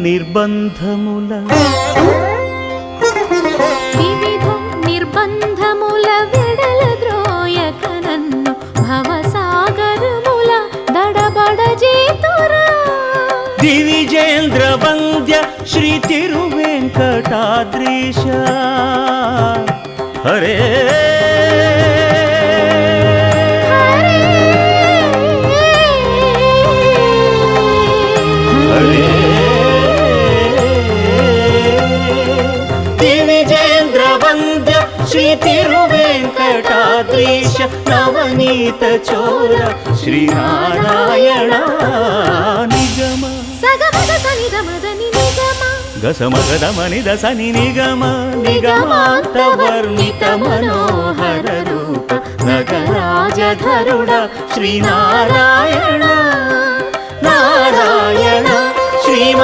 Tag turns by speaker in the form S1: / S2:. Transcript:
S1: నిర్బంధముల
S2: విడల ద్రోయక నన్ను భవసాగరముల దడబడ చేతురా
S1: దివిజేంద్ర వంద్య శ్రీ తిరువెంకటాద్రీశ హరే దివిజేంద్ర వంద్య శ్రీ తిరువెంకటాద్రీశ నవనీత చోర శ్రీనారాయణ నిగమ గసమగదమని దసని నిగమ నిగమాంత వర్ణిత మనోహర రూప నగరాజధరుడ శ్రీనారాయణ నారాయణ శ్రీమ